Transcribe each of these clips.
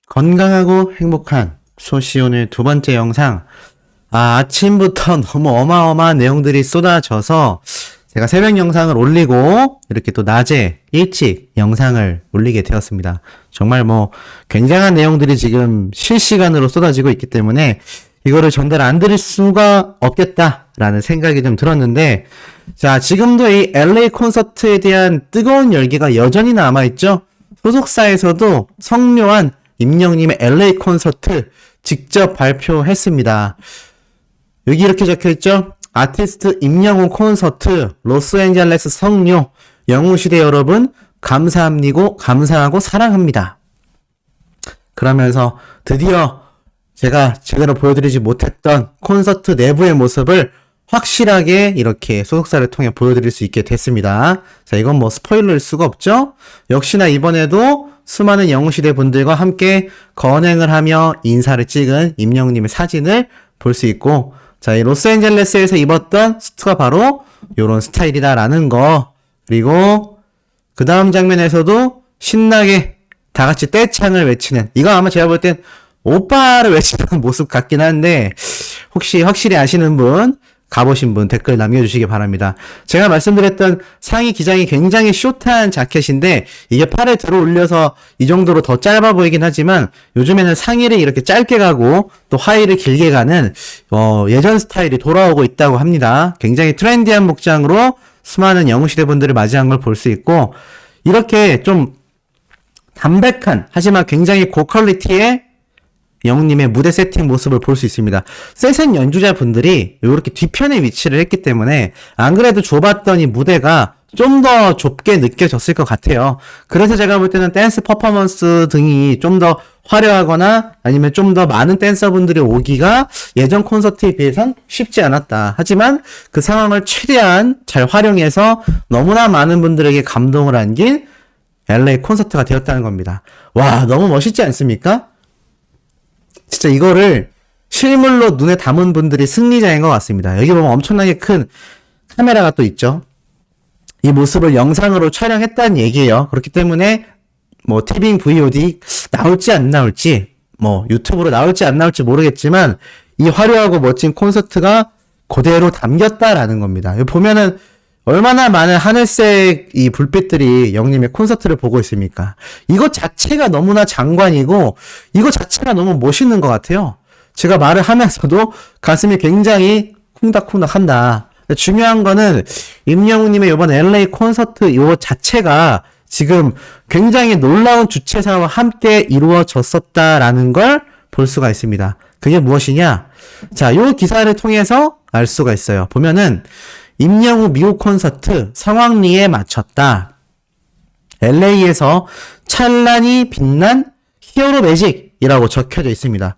건강하고 행복한 소시온의 두 번째 영상. 아침부터 너무 어마어마한 내용들이 쏟아져서 제가 새벽 영상을 올리고 이렇게 또 낮에 일찍 영상을 올리게 되었습니다. 정말 굉장한 내용들이 지금 실시간으로 쏟아지고 있기 때문에 이거를 전달 안 드릴 수가 없겠다라는 생각이 좀 들었는데, 자, 지금도 이 LA 콘서트에 대한 뜨거운 열기가 여전히 남아있죠? 소속사에서도 성묘한 임영님의 LA 콘서트 직접 발표했습니다. 여기 이렇게 적혀있죠? 아티스트 임영웅 콘서트 로스앤젤레스 성묘. 영웅시대 여러분 감사하고 사랑합니다. 그러면서 드디어 제가 제대로 보여드리지 못했던 콘서트 내부의 모습을 확실하게 이렇게 소속사를 통해 보여드릴 수 있게 됐습니다. 자, 이건 스포일러일 수가 없죠? 역시나 이번에도 수많은 영웅시대 분들과 함께 건행을 하며 인사를 찍은 임영웅님의 사진을 볼 수 있고, 자, 이 로스앤젤레스에서 입었던 수트가 바로 요런 스타일이다라는 거, 그리고 그 다음 장면에서도 신나게 다 같이 떼창을 외치는, 이거 아마 제가 볼 땐 오빠를 외치는 모습 같긴 한데, 혹시 확실히 아시는 분, 가보신 분 댓글 남겨주시기 바랍니다. 제가 말씀드렸던 상의 기장이 굉장히 숏한 자켓인데 이게 팔에 들어 올려서 이 정도로 더 짧아 보이긴 하지만, 요즘에는 상의를 이렇게 짧게 가고 또 하의를 길게 가는 예전 스타일이 돌아오고 있다고 합니다. 굉장히 트렌디한 목장으로 수많은 영웅시대 분들을 맞이한 걸 볼 수 있고, 이렇게 좀 담백한 하지만 굉장히 고퀄리티의 영웅님의 무대 세팅 모습을 볼 수 있습니다. 세션 연주자분들이 이렇게 뒤편에 위치를 했기 때문에 안 그래도 좁았던 이 무대가 좀 더 좁게 느껴졌을 것 같아요. 그래서 제가 볼 때는 댄스 퍼포먼스 등이 좀 더 화려하거나 아니면 좀 더 많은 댄서분들이 오기가 예전 콘서트에 비해선 쉽지 않았다. 하지만 그 상황을 최대한 잘 활용해서 너무나 많은 분들에게 감동을 안긴 LA 콘서트가 되었다는 겁니다. 와, 너무 멋있지 않습니까? 진짜 이거를 실물로 눈에 담은 분들이 승리자인 것 같습니다. 여기 보면 엄청나게 큰 카메라가 또 있죠. 이 모습을 영상으로 촬영했다는 얘기예요. 그렇기 때문에 티빙 VOD 나올지 안 나올지, 유튜브로 나올지 안 나올지 모르겠지만 이 화려하고 멋진 콘서트가 그대로 담겼다라는 겁니다. 여기 보면은 얼마나 많은 하늘색 이 불빛들이 영님의 콘서트를 보고 있습니까? 이것 자체가 너무나 장관이고 이것 자체가 너무 멋있는 것 같아요. 제가 말을 하면서도 가슴이 굉장히 쿵닥쿵닥 한다. 중요한 거는 임영웅님의 이번 LA 콘서트 이것 자체가 지금 굉장히 놀라운 주최사와 함께 이루어졌었다라는 걸 볼 수가 있습니다. 그게 무엇이냐? 자, 이 기사를 통해서 알 수가 있어요. 보면은 임영웅 미국 콘서트 성황리에 마쳤다. LA에서 찬란히 빛난 히어로 매직이라고 적혀져 있습니다.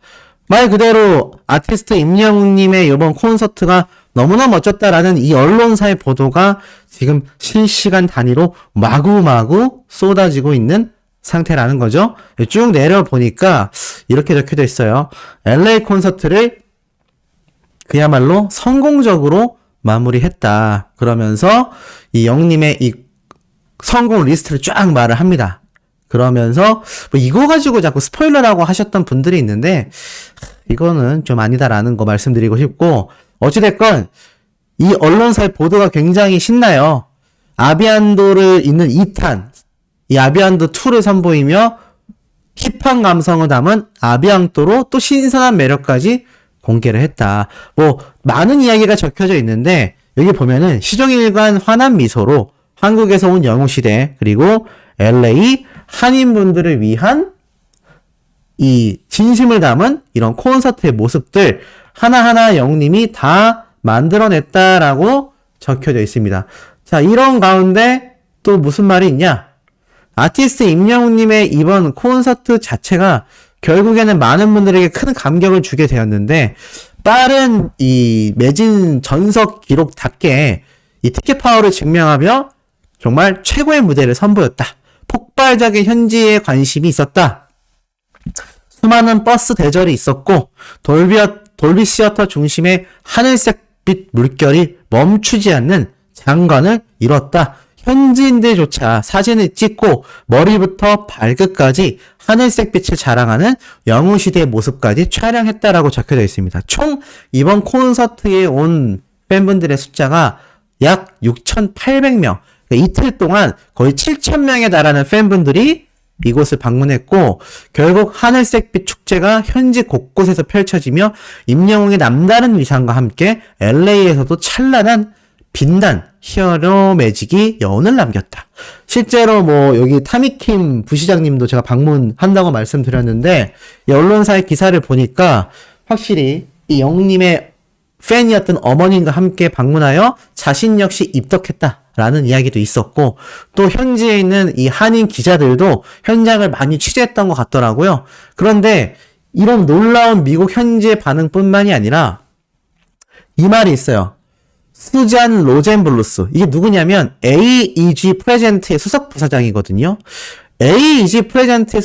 말 그대로 아티스트 임영웅님의 이번 콘서트가 너무나 멋졌다라는 이 언론사의 보도가 지금 실시간 단위로 마구마구 쏟아지고 있는 상태라는 거죠. 쭉 내려보니까 이렇게 적혀져 있어요. LA 콘서트를 그야말로 성공적으로 마무리했다. 그러면서 이 영님의 이 성공 리스트를 쫙 말을 합니다. 그러면서 이거 가지고 자꾸 스포일러라고 하셨던 분들이 있는데 이거는 좀 아니다라는 거 말씀드리고 싶고, 어찌됐건 이 언론사의 보도가 굉장히 신나요. 아비안도를 잇는 2탄, 이 아비안도 2를 선보이며 힙한 감성을 담은 아비앙도로 또 신선한 매력까지 공개를 했다. 많은 이야기가 적혀져 있는데 여기 보면은 시종일관 환한 미소로 한국에서 온 영웅시대 그리고 LA 한인분들을 위한 이 진심을 담은 이런 콘서트의 모습들 하나하나 영웅님이 다 만들어냈다라고 적혀져 있습니다. 자, 이런 가운데 또 무슨 말이 있냐? 아티스트 임영웅님의 이번 콘서트 자체가 결국에는 많은 분들에게 큰 감격을 주게 되었는데, 빠른 이 매진 전석 기록답게 이 티켓 파워를 증명하며 정말 최고의 무대를 선보였다. 폭발적인 현지에 관심이 있었다. 수많은 버스 대절이 있었고 돌비 시어터 중심의 하늘색빛 물결이 멈추지 않는 장관을 이뤘다. 현지인들조차 사진을 찍고 머리부터 발끝까지 하늘색 빛을 자랑하는 영웅시대의 모습까지 촬영했다라고 적혀져 있습니다. 총 이번 콘서트에 온 팬분들의 숫자가 약 6,800명, 이틀 동안 거의 7,000명에 달하는 팬분들이 이곳을 방문했고, 결국 하늘색빛 축제가 현지 곳곳에서 펼쳐지며 임영웅의 남다른 위상과 함께 LA에서도 찬란한 빛난 히어로 매직이 여운을 남겼다. 실제로 여기 타미킴 부시장님도 제가 방문한다고 말씀드렸는데, 이 언론사의 기사를 보니까 확실히 이 영웅님의 팬이었던 어머님과 함께 방문하여 자신 역시 입덕했다라는 이야기도 있었고, 또 현지에 있는 이 한인 기자들도 현장을 많이 취재했던 것 같더라고요. 그런데 이런 놀라운 미국 현지의 반응뿐만이 아니라 이 말이 있어요. 수잔 로젠블루스. 이게 누구냐면 AEG 프레젠트의 수석 부사장이거든요. AEG 프레젠트의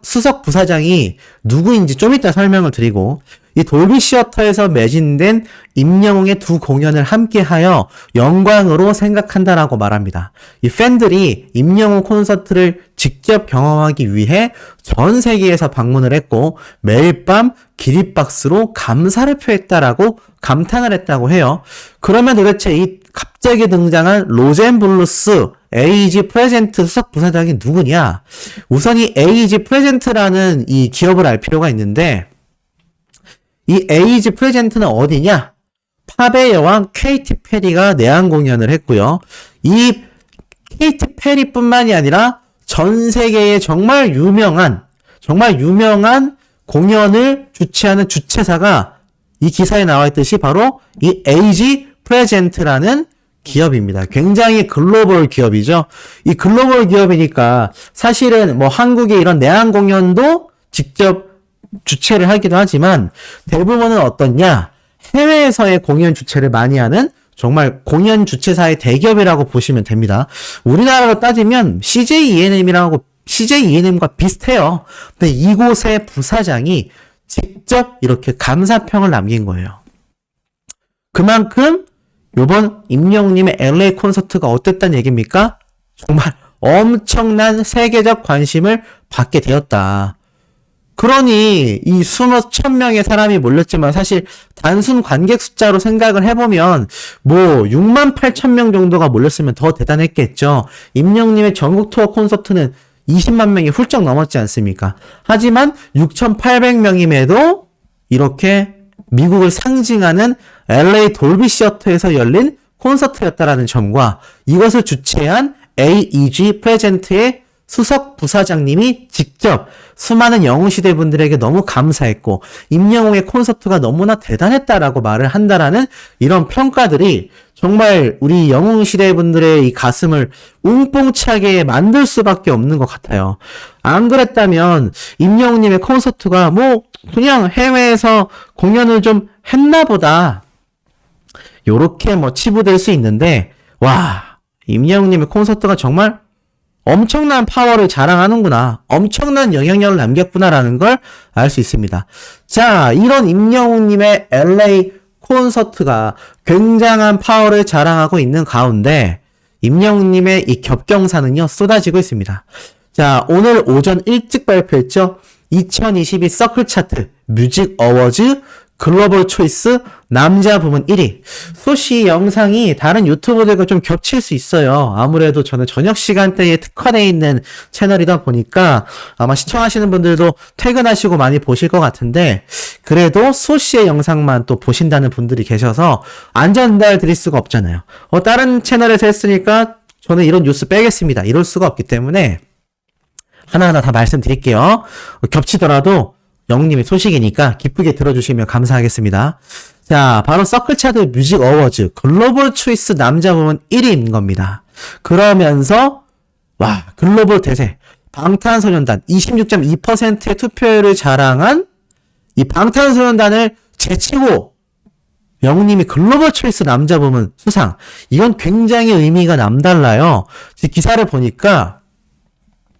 수석 부사장이 누구인지 좀 이따 설명을 드리고, 이 돌비 시어터에서 매진된 임영웅의 두 공연을 함께하여 영광으로 생각한다라고 말합니다. 이 팬들이 임영웅 콘서트를 직접 경험하기 위해 전 세계에서 방문을 했고, 매일 밤 기립박수로 감사를 표했다라고 감탄을 했다고 해요. 그러면 도대체 이 갑자기 등장한 로젠블루스 AEG 프레젠트 수석 부사장이 누구냐? 우선 이 AEG 프레젠트라는 이 기업을 알 필요가 있는데, 이 AEG 프레젠트는 어디냐? 팝의 여왕 케이티 페리가 내한 공연을 했고요. 이 케이티 페리뿐만이 아니라 전 세계에 정말 유명한 공연을 주최하는 주최사가 이 기사에 나와 있듯이 바로 이 AEG 프레젠트라는 기업입니다. 굉장히 글로벌 기업이죠. 이 글로벌 기업이니까 사실은 한국의 이런 내한 공연도 직접 주최를 하기도 하지만 대부분은 어떻냐? 해외에서의 공연 주최를 많이 하는 정말 공연 주최사의 대기업이라고 보시면 됩니다. 우리나라로 따지면 CJ ENM과 비슷해요. 근데 이곳의 부사장이 직접 이렇게 감사평을 남긴 거예요. 그만큼 이번 임영웅님의 LA 콘서트가 어땠다는 얘기입니까? 정말 엄청난 세계적 관심을 받게 되었다. 그러니 이 수몇 천 명의 사람이 몰렸지만 사실 단순 관객 숫자로 생각을 해보면 6만 8천 명 정도가 몰렸으면 더 대단했겠죠. 임영웅님의 전국 투어 콘서트는 20만 명이 훌쩍 넘었지 않습니까? 하지만 6,800명임에도 이렇게 미국을 상징하는 LA 돌비 시어터에서 열린 콘서트였다라는 점과 이것을 주최한 AEG 프레젠트의 수석 부사장님이 직접 수많은 영웅시대 분들에게 너무 감사했고 임영웅의 콘서트가 너무나 대단했다라고 말을 한다라는 이런 평가들이 정말 우리 영웅시대 분들의 이 가슴을 웅뽕차게 만들 수밖에 없는 것 같아요. 안 그랬다면 임영웅님의 콘서트가 그냥 해외에서 공연을 좀 했나 보다 요렇게 치부될 수 있는데, 와, 임영웅님의 콘서트가 정말 엄청난 파워를 자랑하는구나, 엄청난 영향력을 남겼구나라는 걸 알 수 있습니다. 자, 이런 임영웅님의 LA 콘서트가 굉장한 파워를 자랑하고 있는 가운데 임영웅님의 이 겹경사는요 쏟아지고 있습니다. 자, 오늘 오전 일찍 발표했죠. 2022 서클 차트 뮤직 어워즈 글로벌 초이스 남자 부문 1위. 소시 영상이 다른 유튜버들과 좀 겹칠 수 있어요. 아무래도 저는 저녁 시간대에 특화되어 있는 채널이다 보니까 아마 시청하시는 분들도 퇴근하시고 많이 보실 것 같은데, 그래도 소시의 영상만 또 보신다는 분들이 계셔서 안 전달 드릴 수가 없잖아요. 다른 채널에서 했으니까 저는 이런 뉴스 빼겠습니다. 이럴 수가 없기 때문에 하나하나 다 말씀드릴게요. 겹치더라도 영웅님의 소식이니까 기쁘게 들어주시면 감사하겠습니다. 자, 바로 서클차트 뮤직 어워즈 글로벌 초이스 남자 부문 1위인 겁니다. 그러면서 글로벌 대세 방탄소년단 26.2%의 투표율을 자랑한 이 방탄소년단을 제치고 영웅님이 글로벌 초이스 남자 부문 수상. 이건 굉장히 의미가 남달라요. 기사를 보니까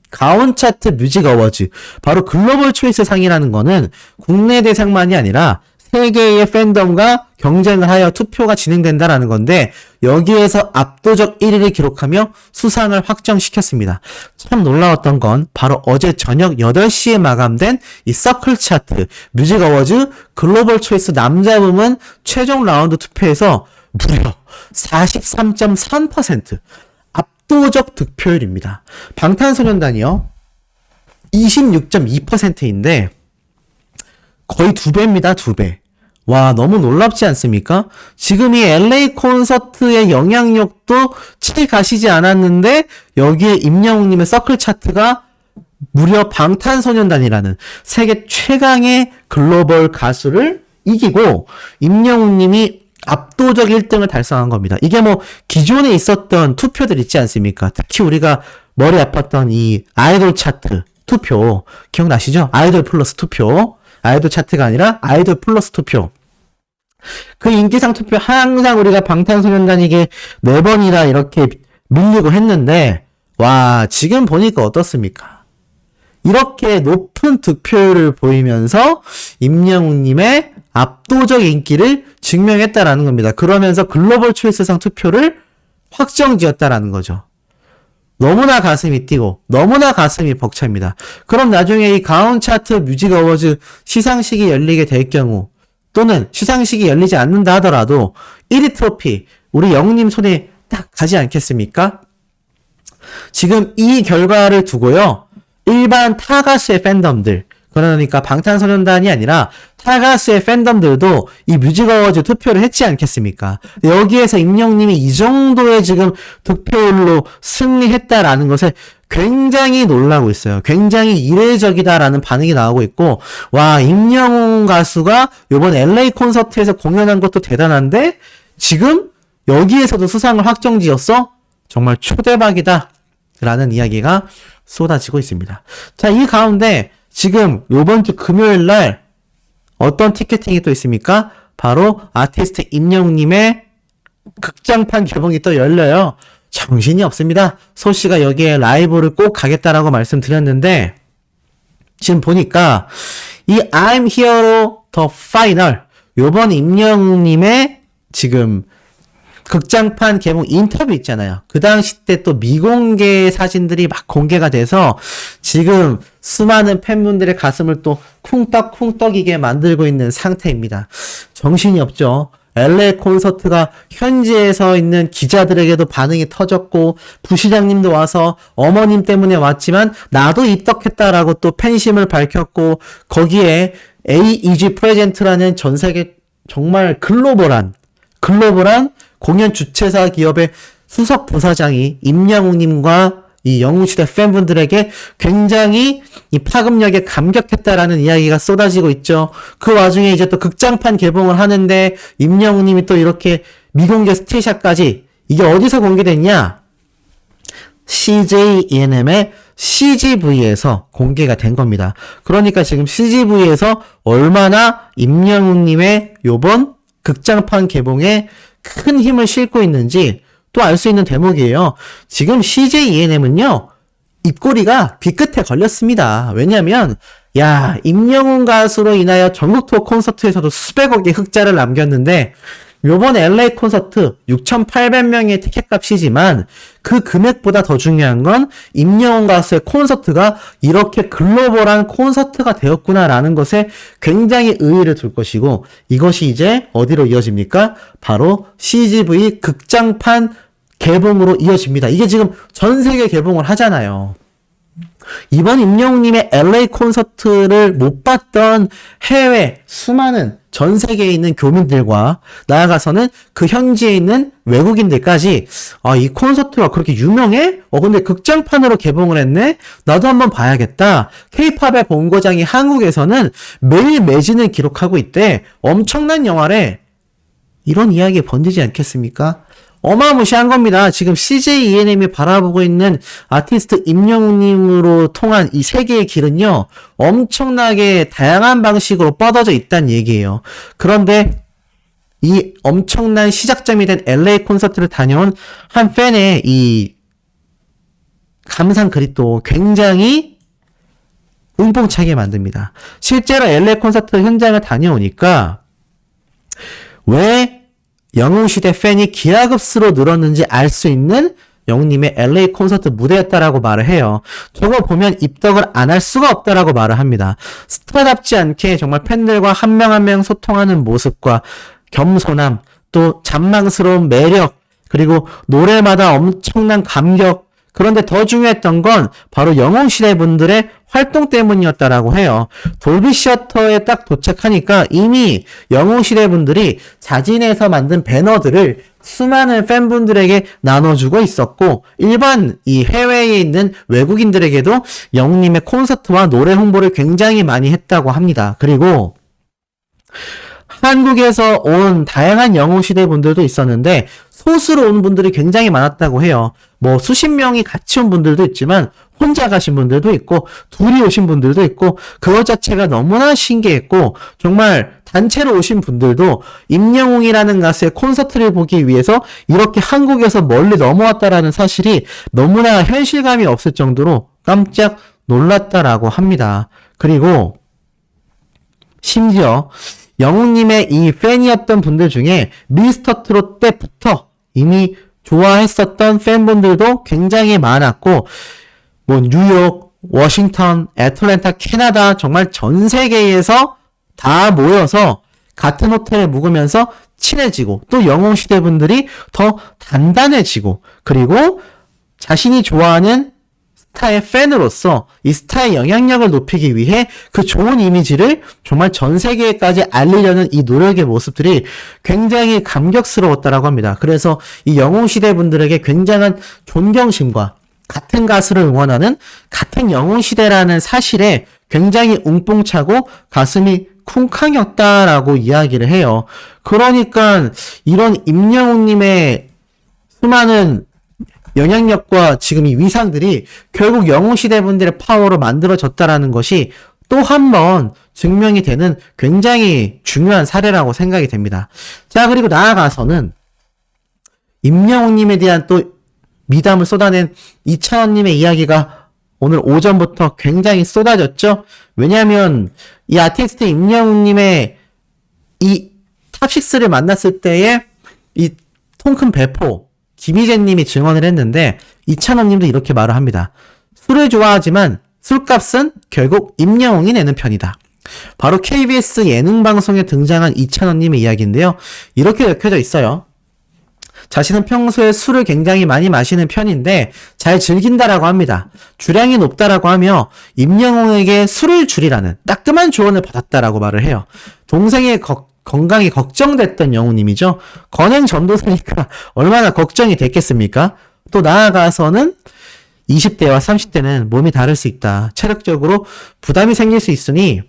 가온 차트 뮤직 어워즈, 바로 글로벌 초이스 상이라는 거는 국내 대상만이 아니라 세 개의 팬덤과 경쟁을 하여 투표가 진행된다라는 건데 여기에서 압도적 1위를 기록하며 수상을 확정시켰습니다. 참 놀라웠던 건 바로 어제 저녁 8시에 마감된 이 서클 차트 뮤직 어워즈 글로벌 초이스 남자 부문 최종 라운드 투표에서 무려 43.3% 압도적 득표율입니다. 방탄소년단이요 26.2%인데 거의 2배입니다. 2배. 와, 너무 놀랍지 않습니까? 지금 이 LA 콘서트의 영향력도 채 가시지 않았는데 여기에 임영웅님의 서클 차트가 무려 방탄소년단이라는 세계 최강의 글로벌 가수를 이기고 임영웅님이 압도적 1등을 달성한 겁니다. 이게 뭐 기존에 있었던 투표들 있지 않습니까? 특히 우리가 머리 아팠던 이 아이돌 차트 투표 기억나시죠? 아이돌 플러스 투표. 아이돌 차트가 아니라 아이돌 플러스 투표. 그 인기상 투표 항상 우리가 방탄소년단에게 4번이나 이렇게 밀리고 했는데 와 지금 보니까 어떻습니까? 이렇게 높은 득표율을 보이면서 임영웅님의 압도적 인기를 증명했다라는 겁니다. 그러면서 글로벌 초이스상 투표를 확정지었다라는 거죠. 너무나 가슴이 뛰고 너무나 가슴이 벅찹니다. 그럼 나중에 이 가온 차트 뮤직 어워즈 시상식이 열리게 될 경우 또는 시상식이 열리지 않는다 하더라도 1위 트로피 우리 영웅님 손에 딱 가지 않겠습니까? 지금 이 결과를 두고요. 일반 타 가수의 팬덤들 그러니까 방탄소년단이 아니라 타 가수의 팬덤들도 이 뮤직 어워즈 투표를 했지 않겠습니까? 여기에서 임영웅님이 이 정도의 지금 득표율로 승리했다라는 것에 굉장히 놀라고 있어요. 굉장히 이례적이다라는 반응이 나오고 있고 와 임영웅 가수가 이번 LA 콘서트에서 공연한 것도 대단한데 지금 여기에서도 수상을 확정지었어? 정말 초대박이다 라는 이야기가 쏟아지고 있습니다. 자, 이 가운데 지금 요번 주 금요일 날 어떤 티켓팅이 또 있습니까? 바로 아티스트 임영웅님의 극장판 개봉이 또 열려요. 정신이 없습니다. 소씨가 여기에 라이브를 꼭 가겠다라고 말씀드렸는데 지금 보니까 이 I'm Hero The Final 요번 임영웅님의 지금 극장판 개봉 인터뷰 있잖아요. 그 당시 때 또 미공개 사진들이 막 공개가 돼서 지금 수많은 팬분들의 가슴을 또 쿵떡쿵떡이게 만들고 있는 상태입니다. 정신이 없죠. LA 콘서트가 현지에서 있는 기자들에게도 반응이 터졌고 부시장님도 와서 어머님 때문에 왔지만 나도 입덕했다라고 또 팬심을 밝혔고 거기에 AEG 프레젠트라는 전 세계 정말 글로벌한 공연 주최사 기업의 수석 부사장이 임영웅님과 이 영웅시대 팬분들에게 굉장히 이 파급력에 감격했다라는 이야기가 쏟아지고 있죠. 그 와중에 이제 또 극장판 개봉을 하는데 임영웅님이 또 이렇게 미공개 스테이샷까지 이게 어디서 공개됐냐? CJ ENM의 CGV에서 공개가 된 겁니다. 그러니까 지금 CGV에서 얼마나 임영웅님의 요번 극장판 개봉에 큰 힘을 싣고 있는지 또 알 수 있는 대목이에요. 지금 CJ ENM은요, 입꼬리가 귀끝에 걸렸습니다. 왜냐면, 야, 임영웅 가수로 인하여 전국 투어 콘서트에서도 수백억의 흑자를 남겼는데, 요번 LA 콘서트 6,800명의 티켓값이지만 그 금액보다 더 중요한 건 임영웅 가수의 콘서트가 이렇게 글로벌한 콘서트가 되었구나라는 것에 굉장히 의의를 둘 것이고 이것이 이제 어디로 이어집니까? 바로 CGV 극장판 개봉으로 이어집니다. 이게 지금 전 세계 개봉을 하잖아요. 이번 임영웅님의 LA 콘서트를 못 봤던 해외 수많은 전 세계에 있는 교민들과 나아가서는 그 현지에 있는 외국인들까지 이 콘서트가 그렇게 유명해? 근데 극장판으로 개봉을 했네? 나도 한번 봐야겠다. K-팝의 본고장이 한국에서는 매일 매진을 기록하고 있대. 엄청난 영화래. 이런 이야기 번지지 않겠습니까? 어마무시한 겁니다. 지금 CJ ENM이 바라보고 있는 아티스트 임영웅님으로 통한 이 세계의 길은요, 엄청나게 다양한 방식으로 뻗어져 있다는 얘기예요. 그런데 이 엄청난 시작점이 된 LA 콘서트를 다녀온 한 팬의 이 감상 글이 또 굉장히 음뽕차게 만듭니다. 실제로 LA 콘서트 현장을 다녀오니까 왜 영웅시대 팬이 기하급수로 늘었는지 알 수 있는 영웅님의 LA 콘서트 무대였다라고 말을 해요. 저거 보면 입덕을 안 할 수가 없다라고 말을 합니다. 스타답지 않게 정말 팬들과 한 명 한 명 소통하는 모습과 겸손함, 또 잔망스러운 매력, 그리고 노래마다 엄청난 감격, 그런데 더 중요했던 건 바로 영웅시대 분들의 활동 때문이었다라고 해요. 돌비 시어터에 딱 도착하니까 이미 영웅시대 분들이 자진해서 만든 배너들을 수많은 팬분들에게 나눠주고 있었고, 일반 이 해외에 있는 외국인들에게도 영웅님의 콘서트와 노래 홍보를 굉장히 많이 했다고 합니다. 그리고 한국에서 온 다양한 영웅시대 분들도 있었는데 소수로 온 분들이 굉장히 많았다고 해요. 뭐 수십 명이 같이 온 분들도 있지만 혼자 가신 분들도 있고 둘이 오신 분들도 있고, 그것 자체가 너무나 신기했고, 정말 단체로 오신 분들도 임영웅이라는 가수의 콘서트를 보기 위해서 이렇게 한국에서 멀리 넘어왔다라는 사실이 너무나 현실감이 없을 정도로 깜짝 놀랐다라고 합니다. 그리고 심지어 영웅님의 이 팬이었던 분들 중에 미스터 트롯 때부터 이미 좋아했었던 팬분들도 굉장히 많았고, 뭐 뉴욕, 워싱턴, 애틀랜타, 캐나다, 정말 전 세계에서 다 모여서 같은 호텔에 묵으면서 친해지고, 또 영웅시대 분들이 더 단단해지고, 그리고 자신이 좋아하는 스타의 팬으로서 이 스타의 영향력을 높이기 위해 그 좋은 이미지를 정말 전 세계에까지 알리려는 이 노력의 모습들이 굉장히 감격스러웠다라고 합니다. 그래서 이 영웅시대 분들에게 굉장한 존경심과 같은 가수를 응원하는 같은 영웅시대라는 사실에 굉장히 웅뽕차고 가슴이 쿵쾅이었다라고 이야기를 해요. 그러니까 이런 임영웅님의 수많은 영향력과 지금 이 위상들이 결국 영웅시대 분들의 파워로 만들어졌다라는 것이 또 한 번 증명이 되는 굉장히 중요한 사례라고 생각이 됩니다. 자, 그리고 나아가서는 임영웅님에 대한 또 미담을 쏟아낸 이찬원님의 이야기가 오늘 오전부터 굉장히 쏟아졌죠. 왜냐하면 이 아티스트 임영웅님의 이 탑6를 만났을 때의 이 통큰 배포, 김희재님이 증언을 했는데 이찬원님도 이렇게 말을 합니다. 술을 좋아하지만 술값은 결국 임영웅이 내는 편이다. 바로 KBS 예능방송에 등장한 이찬원님의 이야기인데요. 이렇게 적혀져 있어요. 자신은 평소에 술을 굉장히 많이 마시는 편인데 잘 즐긴다라고 합니다. 주량이 높다라고 하며 임영웅에게 술을 줄이라는 따끔한 조언을 받았다라고 말을 해요. 동생의 건강이 걱정됐던 영웅님이죠. 건행 전도사니까 얼마나 걱정이 됐겠습니까? 또 나아가서는 20대와 30대는 몸이 다를 수 있다. 체력적으로 부담이 생길 수 있으니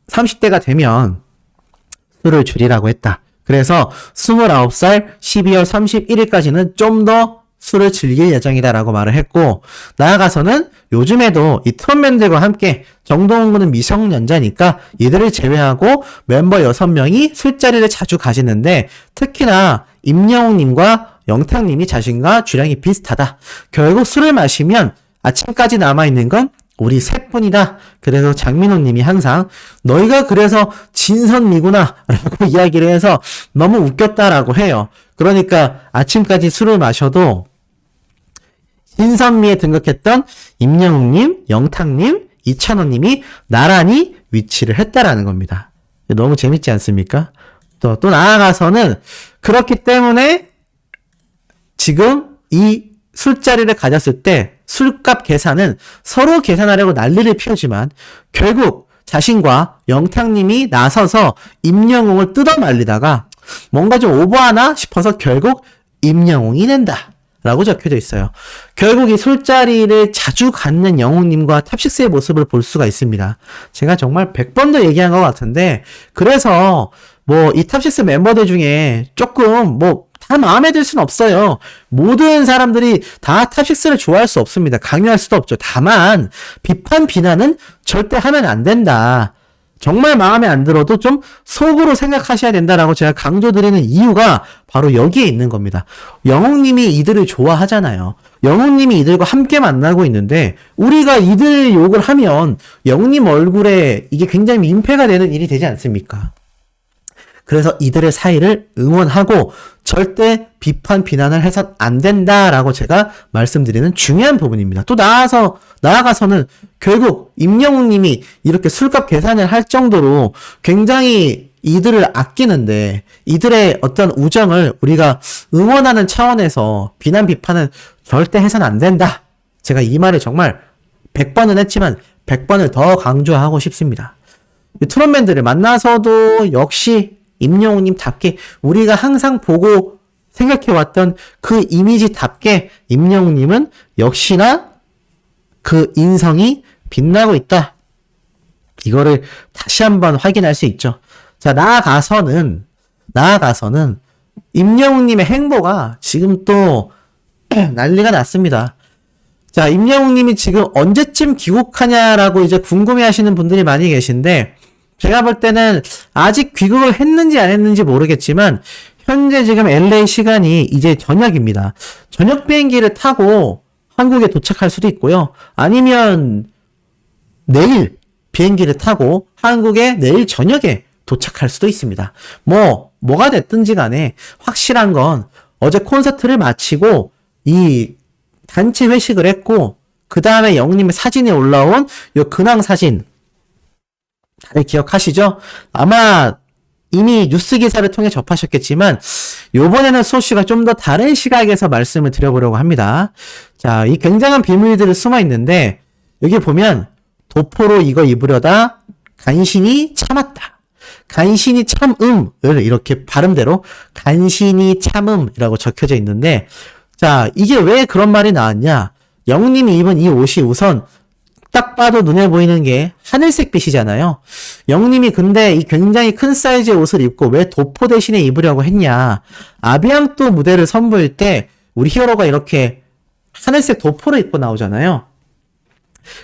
30대가 되면 술을 줄이라고 했다. 그래서 29살 12월 31일까지는 좀 더 술을 즐길 예정이다라고 말을 했고, 나아가서는 요즘에도 이 트롯맨들과 함께 정동훈은 미성년자니까 이들을 제외하고 멤버 6명이 술자리를 자주 가시는데 특히나 임영웅님과 영탁님이 자신과 주량이 비슷하다. 결국 술을 마시면 아침까지 남아있는 건 우리 셋뿐이다. 그래서 장민호님이 항상 너희가 그래서 진선미구나 라고 이야기를 해서 너무 웃겼다라고 해요. 그러니까 아침까지 술을 마셔도 진선미에 등극했던 임영웅님, 영탁님, 이찬원님이 나란히 위치를 했다라는 겁니다. 너무 재밌지 않습니까? 또 나아가서는 그렇기 때문에 지금 이 술자리를 가졌을 때 술값 계산은 서로 계산하려고 난리를 피우지만 결국 자신과 영탁님이 나서서 임영웅을 뜯어 말리다가 뭔가 좀 오버하나 싶어서 결국 임영웅이 낸다 라고 적혀져 있어요. 결국 이 술자리를 자주 갖는 영웅님과 탑6의 모습을 볼 수가 있습니다. 제가 정말 100번도 얘기한 것 같은데, 그래서 뭐 이 탑6 멤버들 중에 조금 다 마음에 들 수는 없어요. 모든 사람들이 다 탑6를 좋아할 수 없습니다. 강요할 수도 없죠. 다만 비판, 비난은 절대 하면 안 된다. 정말 마음에 안 들어도 좀 속으로 생각하셔야 된다라고 제가 강조드리는 이유가 바로 여기에 있는 겁니다. 영웅님이 이들을 좋아하잖아요. 영웅님이 이들과 함께 만나고 있는데 우리가 이들 욕을 하면 영웅님 얼굴에 이게 굉장히 민폐가 되는 일이 되지 않습니까? 그래서 이들의 사이를 응원하고 절대 비판, 비난을 해선 안 된다라고 제가 말씀드리는 중요한 부분입니다. 또 나아가서는 결국 임영웅 님이 이렇게 술값 계산을 할 정도로 굉장히 이들을 아끼는데 이들의 어떤 우정을 우리가 응원하는 차원에서 비난, 비판은 절대 해선 안 된다. 제가 이 말을 정말 100번은 했지만 100번을 더 강조하고 싶습니다. 트롯맨들을 만나서도 역시 임영웅님답게 우리가 항상 보고 생각해왔던 그 이미지답게 임영웅님은 역시나 그 인성이 빛나고 있다. 이거를 다시 한번 확인할 수 있죠. 자, 나아가서는 임영웅님의 행보가 지금 또 난리가 났습니다. 자, 임영웅님이 지금 언제쯤 귀국하냐라고 이제 궁금해 하시는 분들이 많이 계신데, 제가 볼 때는 아직 귀국을 했는지 안 했는지 모르겠지만, 현재 지금 LA 시간이 이제 저녁입니다. 저녁 비행기를 타고 한국에 도착할 수도 있고요. 아니면 내일 비행기를 타고 한국에 내일 저녁에 도착할 수도 있습니다. 뭐가 됐든지 간에 확실한 건 어제 콘서트를 마치고 이 단체 회식을 했고, 그 다음에 영웅님의 사진에 올라온 요 근황 사진. 다들 기억하시죠? 아마 이미 뉴스 기사를 통해 접하셨겠지만, 요번에는 소씨가 좀 더 다른 시각에서 말씀을 드려보려고 합니다. 자, 이 굉장한 비밀들이 숨어 있는데, 여기 보면, 도포로 이거 입으려다 간신히 참았다. 간신히 참음을 이렇게 발음대로 간신히 참음이라고 적혀져 있는데, 자, 이게 왜 그런 말이 나왔냐? 영웅님이 입은 이 옷이 우선 딱 봐도 눈에 보이는 게 하늘색 빛이잖아요. 영웅님이 근데 이 굉장히 큰 사이즈의 옷을 입고 왜 도포 대신에 입으려고 했냐? 아비앙또 무대를 선보일 때 우리 히어로가 이렇게 하늘색 도포를 입고 나오잖아요.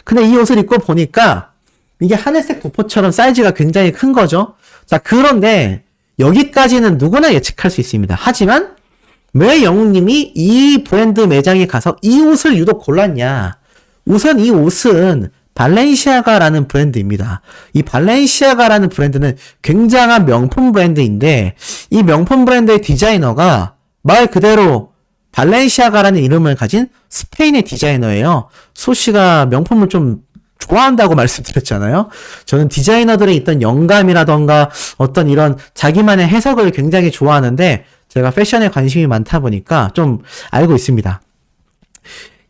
근데 이 옷을 입고 보니까 이게 하늘색 도포처럼 사이즈가 굉장히 큰 거죠. 자, 그런데 여기까지는 누구나 예측할 수 있습니다. 하지만 왜 영웅님이 이 브랜드 매장에 가서 이 옷을 유독 골랐냐? 우선 이 옷은 발렌시아가라는 브랜드입니다. 이 발렌시아가라는 브랜드는 굉장한 명품 브랜드인데, 이 명품 브랜드의 디자이너가 말 그대로 발렌시아가라는 이름을 가진 스페인의 디자이너예요. 소씨가 명품을 좀 좋아한다고 말씀드렸잖아요. 저는 디자이너들의 있던 영감이라던가 어떤 이런 자기만의 해석을 굉장히 좋아하는데, 제가 패션에 관심이 많다 보니까 좀 알고 있습니다.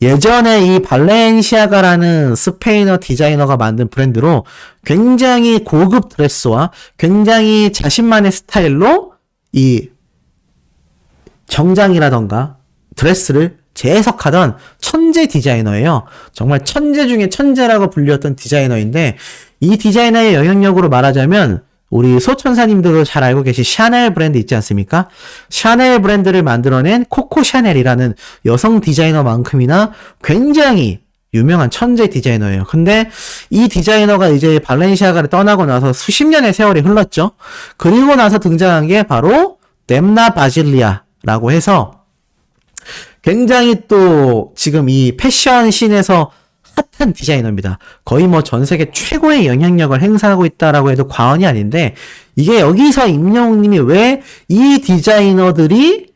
예전에 이 발렌시아가라는 스페인어 디자이너가 만든 브랜드로 굉장히 고급 드레스와 굉장히 자신만의 스타일로 이 정장이라던가 드레스를 재해석하던 천재 디자이너예요. 정말 천재 중에 천재라고 불렸던 디자이너인데, 이 디자이너의 영향력으로 말하자면 우리 소천사님들도 잘 알고 계신 샤넬 브랜드 있지 않습니까? 샤넬 브랜드를 만들어낸 코코 샤넬이라는 여성 디자이너만큼이나 굉장히 유명한 천재 디자이너예요. 근데 이 디자이너가 이제 발렌시아가를 떠나고 나서 수십 년의 세월이 흘렀죠. 그리고 나서 등장한 게 바로 뎀나 바질리아라고 해서 굉장히 또 지금 이 패션 씬에서 핫한 디자이너입니다. 거의 뭐 전 세계 최고의 영향력을 행사하고 있다라고 해도 과언이 아닌데, 이게 여기서 임영웅님이 왜 이 디자이너들이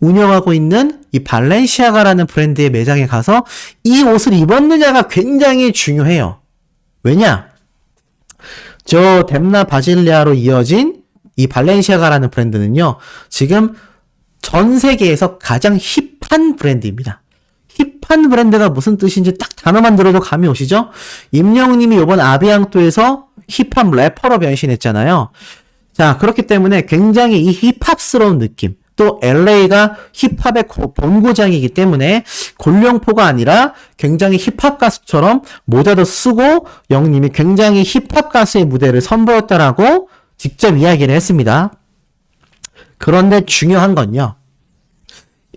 운영하고 있는 이 발렌시아가라는 브랜드의 매장에 가서 이 옷을 입었느냐가 굉장히 중요해요. 왜냐? 저 뎀나 바질리아로 이어진 이 발렌시아가라는 브랜드는요, 지금 전 세계에서 가장 힙한 브랜드입니다. 힙한 브랜드가 무슨 뜻인지 딱 단어만 들어도 감이 오시죠? 임영웅님이 이번 아비앙토에서 힙한 래퍼로 변신했잖아요. 자, 그렇기 때문에 굉장히 이 힙합스러운 느낌, 또 LA가 힙합의 본고장이기 때문에 골룡포가 아니라 굉장히 힙합 가수처럼 모자도 쓰고 영웅님이 굉장히 힙합 가수의 무대를 선보였다라고 직접 이야기를 했습니다. 그런데 중요한 건요,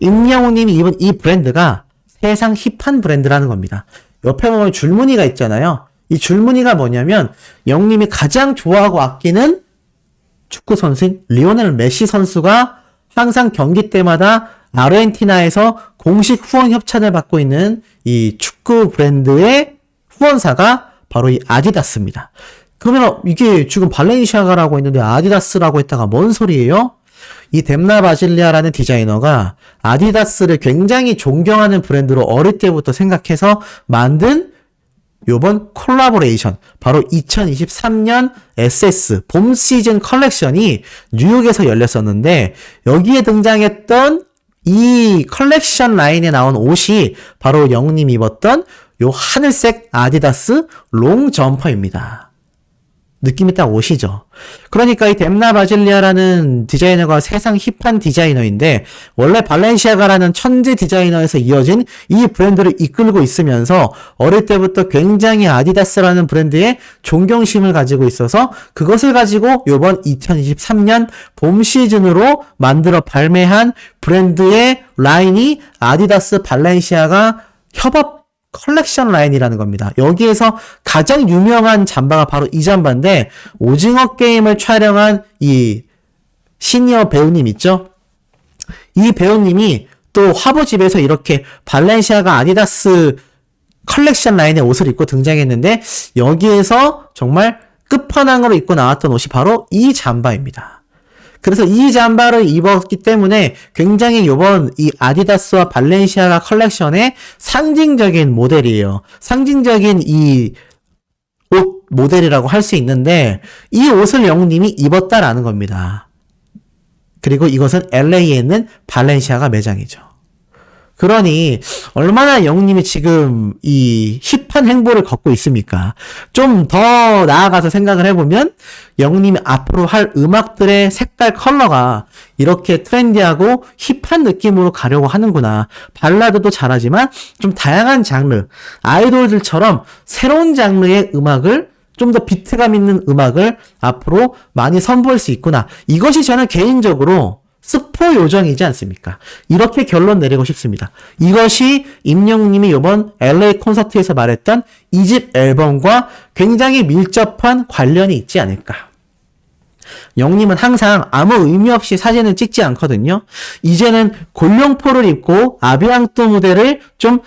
임영웅님이 입은 이 브랜드가 세상 힙한 브랜드라는 겁니다. 옆에 보면 줄무늬가 있잖아요. 이 줄무늬가 뭐냐면 영웅님이 가장 좋아하고 아끼는 축구 선수인 리오넬 메시 선수가 항상 경기 때마다 아르헨티나에서 공식 후원 협찬을 받고 있는 이 축구 브랜드의 후원사가 바로 이 아디다스입니다. 그러면 이게 지금 발렌시아가라고 했는데 아디다스라고 했다가 뭔 소리예요? 이 뎀나 바질리아라는 디자이너가 아디다스를 굉장히 존경하는 브랜드로 어릴 때부터 생각해서 만든 요번 콜라보레이션, 바로 2023년 SS 봄 시즌 컬렉션이 뉴욕에서 열렸었는데, 여기에 등장했던 이 컬렉션 라인에 나온 옷이 바로 영님 입었던 요 하늘색 아디다스 롱 점퍼입니다. 느낌이 딱 오시죠? 그러니까 이 뎀나 바질리아라는 디자이너가 세상 힙한 디자이너인데, 원래 발렌시아가라는 천재 디자이너에서 이어진 이 브랜드를 이끌고 있으면서 어릴 때부터 굉장히 아디다스라는 브랜드에 존경심을 가지고 있어서 그것을 가지고 요번 2023년 봄 시즌으로 만들어 발매한 브랜드의 라인이 아디다스 발렌시아가 협업 컬렉션 라인이라는 겁니다. 여기에서 가장 유명한 잠바가 바로 이 잠바인데, 오징어 게임을 촬영한 이 시니어 배우님 있죠? 이 배우님이 또 화보집에서 이렇게 발렌시아가 아디다스 컬렉션 라인의 옷을 입고 등장했는데, 여기에서 정말 끝판왕으로 입고 나왔던 옷이 바로 이 잠바입니다. 그래서 이 잠바를 입었기 때문에 굉장히 요번 이 아디다스와 발렌시아가 컬렉션의 상징적인 모델이에요. 상징적인 이 옷 모델이라고 할 수 있는데, 이 옷을 영님이 입었다라는 겁니다. 그리고 이것은 LA에 있는 발렌시아가 매장이죠. 그러니 얼마나 영님이 지금 이 힙한 행보를 걷고 있습니까? 좀 더 나아가서 생각을 해보면 영님이 앞으로 할 음악들의 색깔 컬러가 이렇게 트렌디하고 힙한 느낌으로 가려고 하는구나. 발라드도 잘하지만 좀 다양한 장르, 아이돌들처럼 새로운 장르의 음악을, 좀 더 비트감 있는 음악을 앞으로 많이 선보일 수 있구나. 이것이 저는 개인적으로 스포 요정이지 않습니까? 이렇게 결론 내리고 싶습니다. 이것이 임영님이 이번 LA 콘서트에서 말했던 2집 앨범과 굉장히 밀접한 관련이 있지 않을까. 영님은 항상 아무 의미 없이 사진을 찍지 않거든요. 이제는 골룡포를 입고 아비앙또 무대를 좀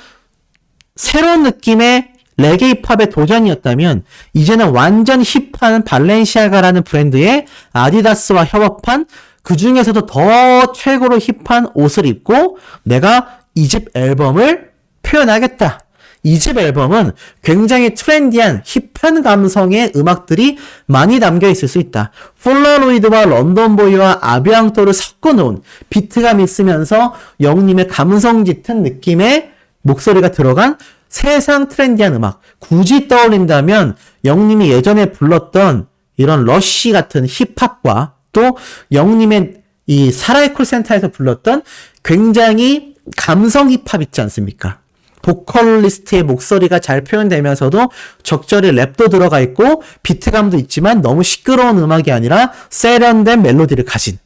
새로운 느낌의 레게 힙합의 도전이었다면, 이제는 완전 힙한 발렌시아가라는 브랜드의 아디다스와 협업한 그 중에서도 더 최고로 힙한 옷을 입고 내가 2집 앨범을 표현하겠다. 2집 앨범은 굉장히 트렌디한 힙한 감성의 음악들이 많이 담겨 있을 수 있다. 폴라로이드와 런던보이와 아비앙토를 섞어놓은 비트감 있으면서 영님의 감성 짙은 느낌의 목소리가 들어간 세상 트렌디한 음악. 굳이 떠올린다면 영님이 예전에 불렀던 이런 러쉬 같은 힙합과 또 영님의 이 사라이 콜센터에서 불렀던 굉장히 감성 힙합 있지 않습니까? 보컬리스트의 목소리가 잘 표현되면서도 적절히 랩도 들어가 있고 비트감도 있지만 너무 시끄러운 음악이 아니라 세련된 멜로디를 가진,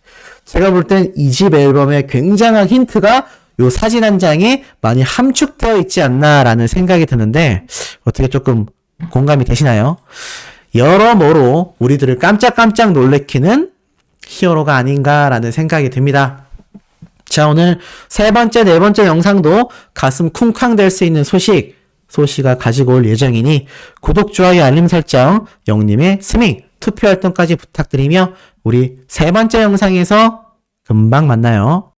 제가 볼 땐 이 집 앨범의 굉장한 힌트가 요 사진 한 장에 많이 함축되어 있지 않나라는 생각이 드는데, 어떻게 조금 공감이 되시나요? 여러모로 우리들을 깜짝깜짝 놀래키는 히어로가 아닌가라는 생각이 듭니다. 자, 오늘 세 번째, 네 번째 영상도 가슴 쿵쾅 될 수 있는 소시가 가지고 올 예정이니 구독, 좋아요, 알림 설정, 영님의 스밍, 투표 활동까지 부탁드리며 우리 세 번째 영상에서 금방 만나요.